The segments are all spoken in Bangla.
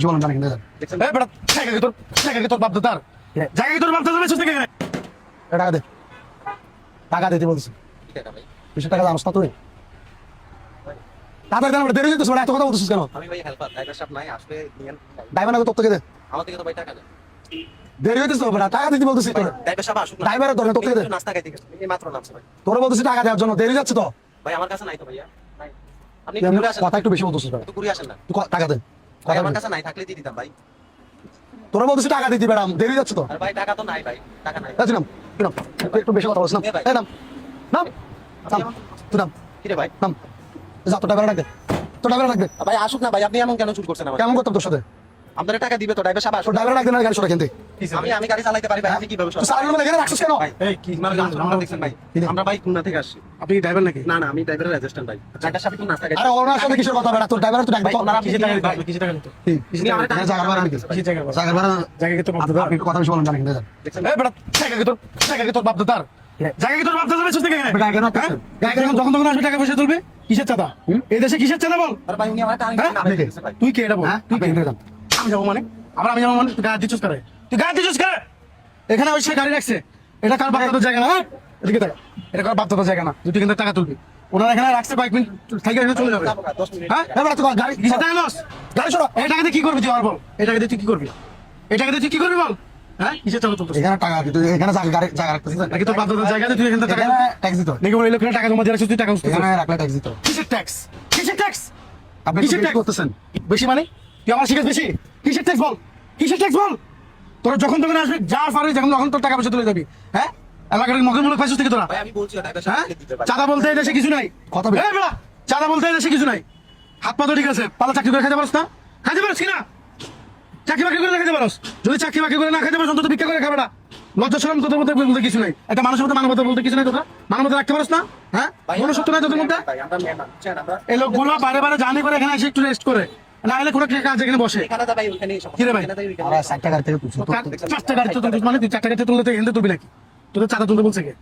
জীবন জানি না এই বেটা জায়গা কি তোর বাপ দাদার জায়গা কি তোর বাপ দাদার সুস্থ কেন টাকা দিতে বলছিস কি টাকা ভাই? 200 টাকা জানোস না তুই তাদের দাম দেরি হইতেছে এত কথা বলছিস কেন আমি ভাই হেল্পার, ড্রাইভার সাহেব নাই, আসলে নিয়েন। ড্রাইভার না তো তোকে দে আমার থেকে তো ভাই টাকা নেই। দেরি হইতেছে বেটা টাকা দিতে বলছিস তোর ড্রাইভার সাহেব আসুক না। ড্রাইভারের দরকার তোকে দে একটু নাস্তা খাইতে গেছে, এই মাত্র নামছে ভাই। তোরে বলছিস টাকা দেওয়ার জন্য দেরি যাচ্ছে তো ভাই আমার কাছে নাই তো ভাইয়া, নাই। আপনি তুই ঘুরে আসেন, কথা একটু বেশি বলছিস বেটা একটু ঘুরে আসেন না। তুই টাকা দে ভাই আমার কাছে নাই, থাকলে দিয়ে দিতাম ভাই। তোরা বলছিস টাকা দিতে বেটা দেরি যাচ্ছে তো আর ভাই টাকা তো নাই ভাই, টাকা নাই। যাচ্ছি নাম তুই নাম একটু বেশি কথা বলছিস না এই নাম নাম নাম তুই নাম কি রে ভাই? নাম যা তো ড্রাইভার ডাকবে তো ড্রাইভার ডাকবে ভাই আসুক না ভাই, আপনি এমন কেন চুল করছেন আমার? কেমন করতাম তোর সাথে আপনারা টাকা দিবে তো, ড্রাইভার সাহেব তোর আসুক। ড্রাইভার ডাকবে না গাড়ি সরা কিনতে আমি গাড়ি চালাইতে পারি ভাই, আমি কিভাবে তুই সারানোর মধ্যে এখানে রাখছিস কেন ভাই এই কি মানে আমরা দেখছেন ভাই, আমরা ভাই খুলনা থেকে আসছি। আপনি ড্রাইভার নাকি না না, আমি ড্রাইভারের অ্যাসিস্ট্যান্ট ভাই। ড্রাইভার সাহেব একটু নাস্তা খাইতে। আরে ওনার সাথে কিসের কথা বেটা তোর ড্রাইভার তো ডাকবে তো ওনারা কিসের টাকা ভাই, কিসের টাকা নিতে উনি আমার টাকা জায়গা ভাড়া নাকি কিসের টাকা ভাড়া? জায়গা ভাড়া জায়গা কি তোর বাপ দাদার আপনি কথা বেশি বলেন জানি না দেখছেন এই বেটা জায়গা কি তোর বাপ দাদার জায়গা কি তোর বাপ দাদার সুস্থ কেন বেটা কেন জায়গা যখন তখন আসবে টাকা পয়সা তুলবে কিসের চাঁদা এই দেশে কিসের চাঁদা বল আর ভাই উনি আমার টাকা হ্যাঁ? না দিতেছে ভাই। তুই কে এটা বল তুই কে আপনি- এটা আমি যাবো মানে আবার আমি যাবো মানে তুই গাড়ি দিচ্ছিস করে তুই গাড়ি দিচ্ছিস করে এখানে ওই সে গাড়ি রাখছে এটা কার বাপ দাদার জায়গা না হ্যাঁ? এদিকে দেখ এটা কার বাপ দাদার জায়গা না তুই কিন্তু টাকা তুলবি ওনারা এখানে রাখছে কয়েক মিনিট থেকে এখানে চলে যাবে 10 মিনিট। হ্যাঁ এবার তুই গাড়ি কিসের টাকা লস গাড়ি সরো এই টাকা দিয়ে কি করবি তুই আর বল এই টাকা দিয়ে তুই কি করবি এই টাকা দিয়ে তুই কি করবি বল হ্যাঁ কিসের টাকা তুলছিস এখানে টাকা তুই এখানে গাড়ি জায়গা রাখতেছিস নাকি তোর বাপ দাদার জায়গা দিয়ে তুই এখানে টাকা এখানে ট্যাক্স দিতে হয়। নাকি বলে লোকের টাকা জমা দিয়ে রাখছিস তুই টাকা উঠছিস এখানে রাখলে ট্যাক্স দিতে হয়। কিসের ট্যাক্স কিসের ট্যাক্স আপনি কিসের কিসের ট্যাক্স করতেছেন বেশি মানে তুই আমার শিখেছ বেশি কিসের ট্যাক্স বল কিসের ট্যাক্স বল তোরা যখন তখন আসবে যার ফারে যখন তখন তোর টাকা পয়সা তুলে যাবি হ্যাঁ এলাকার মগের পাইছিস থেকে তোরা ভাই আমি বলছি ড্রাইভার হ্যাঁ সাহেব দিতে ভাই। চাঁদা বলতে এই দেশে কিছু নাই কথা বল। এই বেড়া চাঁদা বলতে এই দেশে কিছু নাই হাত পা তো ঠিক আছে পালা চাকরি করে খেতে পারস না খাইতে পারস কিনা চাকরি বাকরি করে খেতে পারস যদি চাকরি বাকরি করে না খেতে পারস অন্তত ভিক্ষা করে খাবে না লজ্জা শরম তোদের মধ্যে বলতে কিছু নাই একটা মানুষের মধ্যে মানবতা বলতে কিছু নাই তোরা মানবতা রাখতে পারস না হ্যাঁ ভাই, মনুষ্যত্ব নাই তোদের মধ্যে ভাই আমরা মেয়ে না, বুঝছেন? আমরা এই লোকগুলো বারে বারে জানি করে এখানে এসে একটু রেস্ট করে না এলে কোনো কাজ এখানে বসে এখানে তো ভাই ওখানেই সমস্যা। কি রে ভাই? এখানে তো ওইখানে- আর 60 টাকা থেকে তুলছি তো চারটা গাড়ি তো তুলবি মানে তুই চারটা গাড়ি তুললে তো এখানে তুলবি নাকি তোদের চাঁদা তুলতে বলছে কে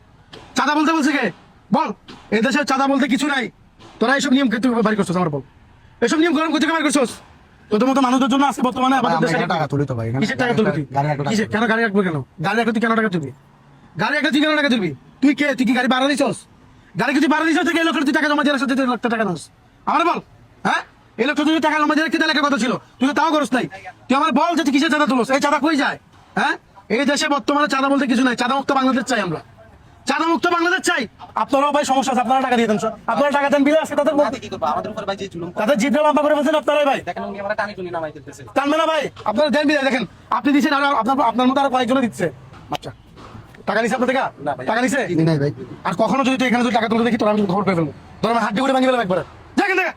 চাঁদা বলতে বলছে কে বল এই দেশে চাঁদা বলতে কিছু নাই তোরা এইসব নিয়ম তুই বাড়ি করছিস আমার বল এসব নিয়ম গরম করতে বাড়ি করছিস তোদের মতো মানুষদের জন্য আছে বর্তমানে আমাদের আমরা দেশে এখানে টাকা তুলি তো ভাই এখানে কিসের টাকা তুলবি তুই গাড়ি রাখলে কিসের কেন গাড়ি রাখবো কেন গাড়ি রাখলে তুই কেন টাকা তুলবি গাড়ি রাখলে তুই কেন টাকা তুলবি তুই কে তুই কি গাড়ি ভাড়া দিছস গাড়ি কি তুই ভাড়া দিছস থেকে এই লোকের তুই টাকা জমা দিয়ে রাখছিস 3 লাখ টাকা নাস আমার বল হ্যাঁ এই লোকটা তুই টাকা জমা দিয়ে রাখতে লেখার কথা ছিল তুই তো তাও করস নাই তুই আমার বল যে তুই কিসের চাঁদা তুলস এই চাঁদা কই যায় হ্যাঁ এই দেশে বর্তমানে চাঁদা বলতে কিছু নাই চাঁদা মুক্ত বাংলাদেশ চাই আমরা চাঁদা মুক্ত বাংলাদেশ চাই আপনারাও ভাই সমস্যা আছে আপনারা টাকা দিয়ে দেন আপনারা টাকা দেন বিলে আছে তাদের মধ্যে আপনি কি করবো? আমাদের উপর ভাই যে জুলুম করে। তাদের জিদ্দা লম্বা করে ফেলছেন আপনারাই ভাই দেখেন উনি আমার টানি টুনি নামাই দিতেছে। টানবে না ভাই আপনারা দেন বিলে দেখেন আপনি দিচ্ছেন আর আপনার মতো আরো কয়েকজনে দিচ্ছে আচ্ছা টাকা নিছে আপনার টাকা না ভাই। টাকা নিছে নাই ভাই আর কখনো যদি তুই এখানে যদি টাকা তুলে দেখি তোর আমি খবর পেয়ে ফেলবো তোর আমার হাড্ডি করে ভাঙি ফেলবো একবার দেখেন দেখা